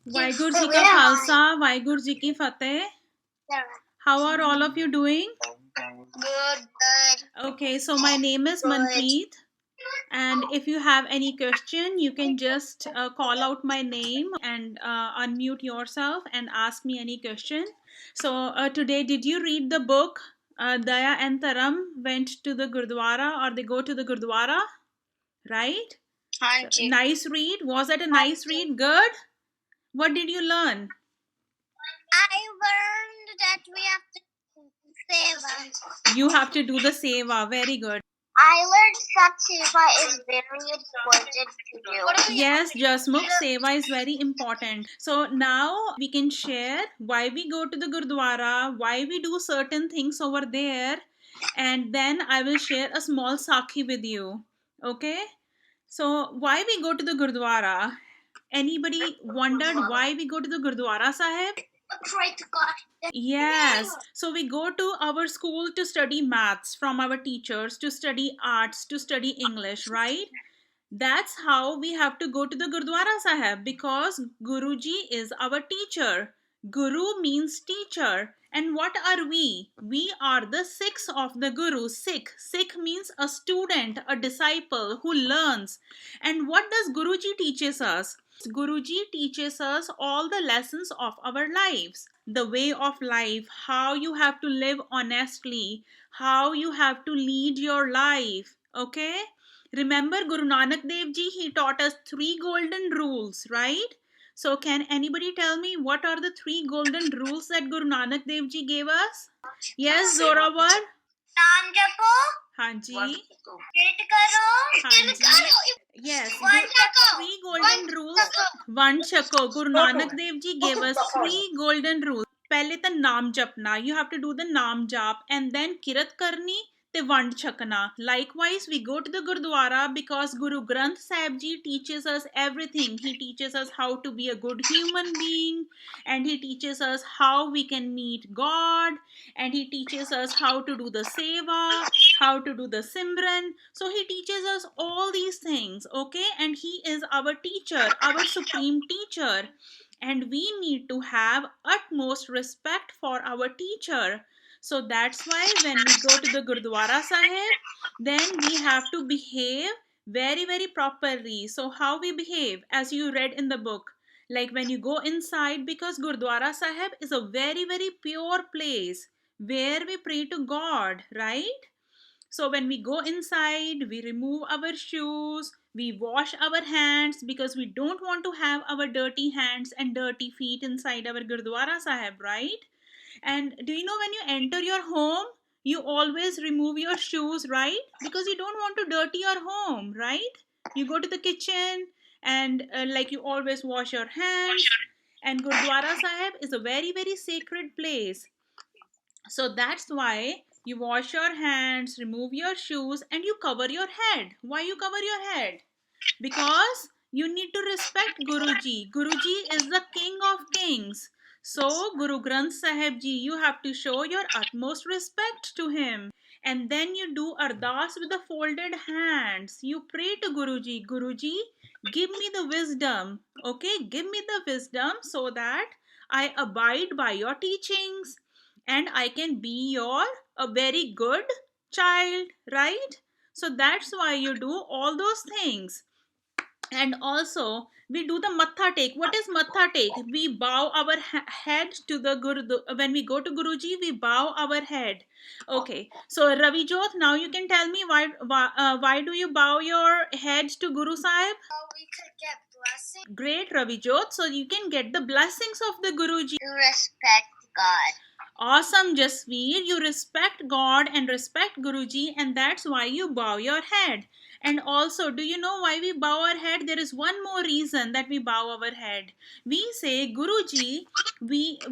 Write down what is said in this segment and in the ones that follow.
वाहिगुरु जी का खालसा, वाहिगुरु जी की फतेह. How are all of you doing? Good. Okay, so my name is Manpreet, and if you have any question, you can just call out my name and unmute yourself and ask me any question. So today, did you read the book Daya and Taram went to the Gurdwara, or they go to the Gurdwara, right? Hanji. Nice read. Was that a nice read? Good. What did you learn? I learned that we have to seva. You have to do the seva. Very good. I learned that seva is very important to do. Yes, Jasmukh, seva is very important. So now we can share why we go to the Gurdwara, why we do certain things over there, and then I will share a small sakhi with you. Okay? So why we go to the Gurdwara? Anybody wondered why we go to the Gurdwara, Sahib? Pray to God. Yes. So we go to our school to study maths from our teachers, to study arts, to study English, right? That's how we have to go to the Gurdwara Sahib, because Guruji is our teacher. Guru means teacher. And what are we? We are the Sikhs of the Guru. Sikh. Sikh means a student, a disciple who learns. And what does Guruji teaches us? Guruji teaches us all the lessons of our lives, the way of life, how you have to live honestly, how you have to lead your life. Okay? Remember Guru Nanak Dev Ji, he taught us 3 golden rules, right? So can anybody tell me what are the 3 golden rules that Guru Nanak Dev Ji gave us? Yes, Zorawar? नाम जपो. Hanji. Chit karo. Hanji. Yes, One chako. 3 golden rules. One chako. Guru Nanak Dev Ji gave us 3 golden rules. पहले तो नाम जपना, you have to do the नाम जाप, and then kirat karni te vand chakna. Likewise, we go to the Gurdwara because Guru Granth Sahib Ji teaches us everything. He teaches us how to be a good human being, and he teaches us how we can meet God, and he teaches us how to do the seva, how to do the simran. So he teaches us all these things, okay? And he is our teacher, our supreme teacher, and we need to have utmost respect for our teacher. So that's why when we go to the Gurdwara Sahib, then we have to behave very, very properly. So how we behave, as you read in the book, like when you go inside, because Gurdwara Sahib is a very, very pure place where we pray to God, right? So when we go inside, we remove our shoes, we wash our hands, because we don't want to have our dirty hands and dirty feet inside our Gurdwara Sahib, right? And do you know when you enter your home, you always remove your shoes, right? Because you don't want to dirty your home, right? You go to the kitchen and like you always wash your hands. And Gurdwara Sahib is a very, very sacred place. So that's why you wash your hands, remove your shoes, and you cover your head. Why you cover your head? Because you need to respect Guruji. Guruji is the king of kings. So Guru Granth Sahib Ji, you have to show your utmost respect to him. And then you do ardas with the folded hands. You pray to Guruji. Guruji, give me the wisdom. Okay, give me the wisdom so that I abide by your teachings and I can be your a very good child, right? So that's why you do all those things. And also we do the matha take. What is matha take? We bow our head to the guru. When we go to Guruji, we bow our head. Okay, so Ravi Jyot, now you can tell me why do you bow your head to Guru Sahib? We could get blessing. Great, Ravi Jyot, so you can get the blessings of the Guruji. To respect God. Awesome, Jasveer. You respect God and respect Guruji, and that's why you bow your head. And also, do you know why we bow our head? There is one more reason that we bow our head. We say, Guruji, we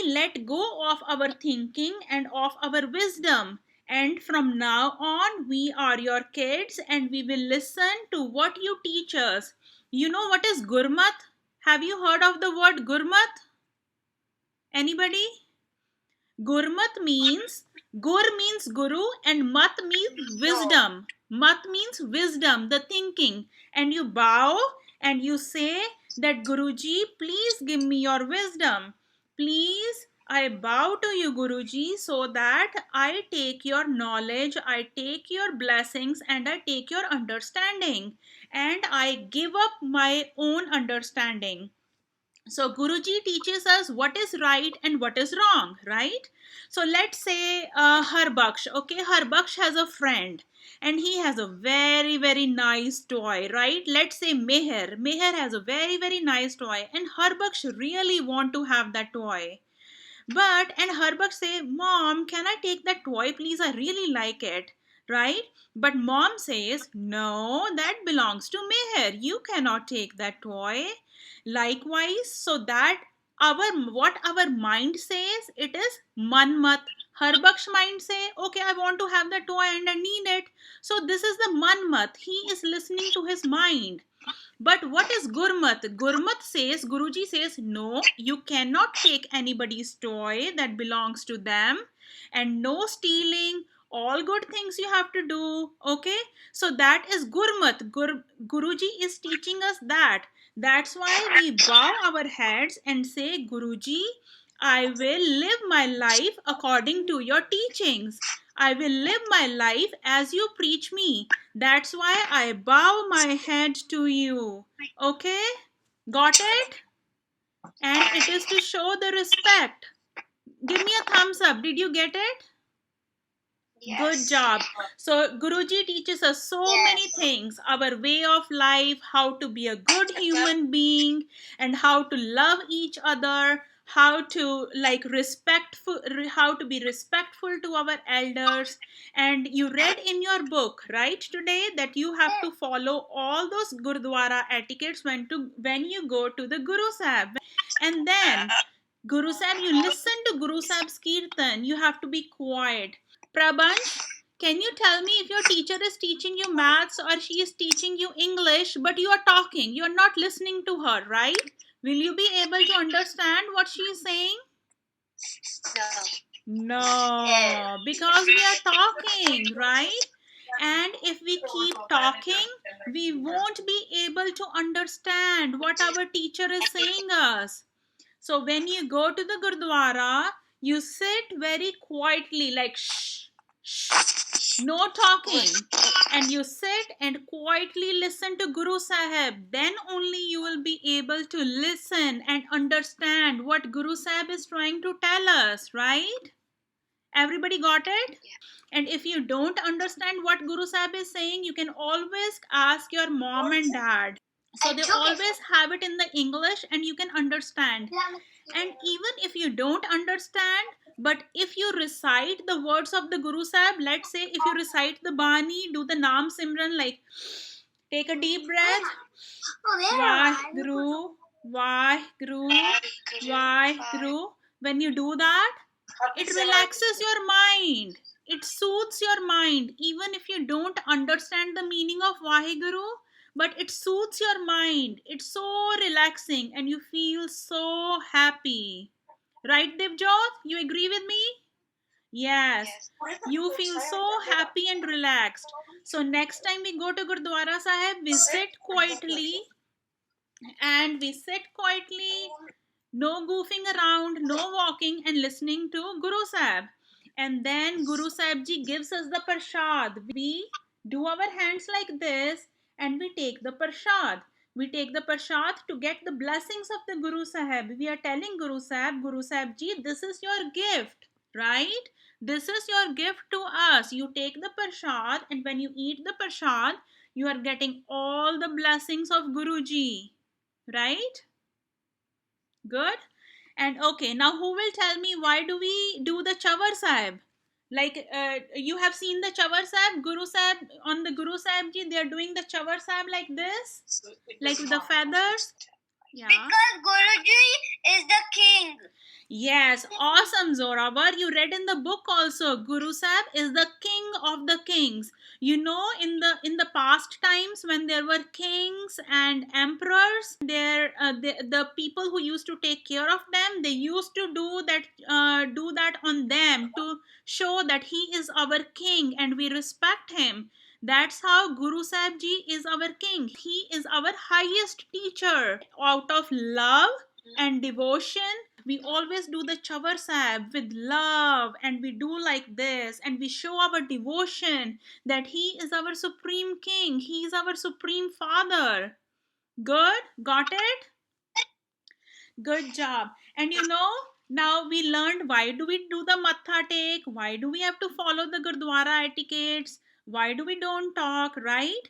let go of our thinking and of our wisdom. And from now on, we are your kids and we will listen to what you teach us. You know what is Gurmat? Have you heard of the word Gurmat? Anybody? Gurmat means, Gur means Guru and Mat means wisdom. Mat means wisdom, the thinking. And you bow and you say that Guruji, please give me your wisdom. Please, I bow to you, Guruji, so that I take your knowledge, I take your blessings, and I take your understanding. And I give up my own understanding. So Guruji teaches us what is right and what is wrong, right? So let's say Harbaksh. Okay, Harbaksh has a friend and he has a very very nice toy, right? Let's say Meher. Meher has a very very nice toy and Harbaksh really want to have that toy. And Harbak say, Mom, can I take that toy, please? I really like it. Right? But mom says, no, that belongs to Meher. You cannot take that toy. Likewise, so that what our mind says, it is manmat. Harbak's mind say, okay, I want to have the toy and I need it. So this is the manmat. He is listening to his mind. But what is Gurmat? Gurmat says, Guruji says, no, you cannot take anybody's toy that belongs to them, and no stealing, all good things you have to do. Okay, so that is Gurmat. Guruji is teaching us that. That's why we bow our heads and say, Guruji, I will live my life according to your teachings. I will live my life as you preach me. That's why I bow my head to you. Okay? Got it? And it is to show the respect. Give me a thumbs up. Did you get it? Yes. Good job. So Guruji teaches us so many things. Our way of life, how to be a good human being, and how to love each other, how to how to be respectful to our elders. And you read in your book, right, today, that you have to follow all those Gurdwara etiquettes when you go to the Guru Sahib. And then Guru Sahib, you listen to Guru Sahib's Kirtan. You have to be quiet. Prabhansh, can you tell me if your teacher is teaching you maths or she is teaching you English, but you are talking, you are not listening to her, right? Will you be able to understand what she is saying? No, because we are talking, right? And if we keep talking, we won't be able to understand what our teacher is saying us. So when you go to the Gurdwara, you sit very quietly, like shh, shh, no talking. And you sit and quietly listen to Guru Sahib. Then only you will be able to listen and understand what Guru Sahib is trying to tell us, right? Everybody got it? And if you don't understand what Guru Sahib is saying, you can always ask your mom and dad. So they always have it in the English and you can understand. And even if you don't understand, but if you recite the words of the Guru Sahib, let's say if you recite the Bani, do the Naam Simran, like take a deep breath. Vaheguru, Vaheguru, Vaheguru. When you do that, it relaxes your mind. It soothes your mind. Even if you don't understand the meaning of Vaheguru, but it soothes your mind. It's so relaxing and you feel so happy. Right, Devjot? You agree with me? Yes. You feel so happy and relaxed. So next time we go to Gurdwara Sahib, we sit quietly no goofing around, no walking, and listening to Guru Sahib. And then Guru Sahib Ji gives us the prashad. We do our hands like this and we take the prashad. We take the prashad to get the blessings of the Guru Sahib. We are telling Guru Sahib Ji, this is your gift, right? This is your gift to us. You take the prashad, and when you eat the prashad, you are getting all the blessings of Guruji, right? Good. And okay, now who will tell me why do we do the Chawar Sahib? Like you have seen the Chawar Sahib, Guru Sahib, on the Guru Sahib Ji, they are doing the Chawar Sahib like this, like with the feathers. Yeah. Because Guruji is the king. Yes, awesome, Zorawar. You read in the book also. Guru Sahib is the king of the kings. You know, in the past times when there were kings and emperors, the people who used to take care of them, they used to do that on them to show that he is our king and we respect him. That's how Guru Sahib Ji is our king. He is our highest teacher. Out of love and devotion, we always do the Chavar Sahib with love, and we do like this, and we show our devotion that he is our supreme king. He is our supreme father. Good? Got it? Good job. And now we learned why do we do the matha take? Why do we have to follow the Gurdwara etiquettes? Why do we don't talk, right?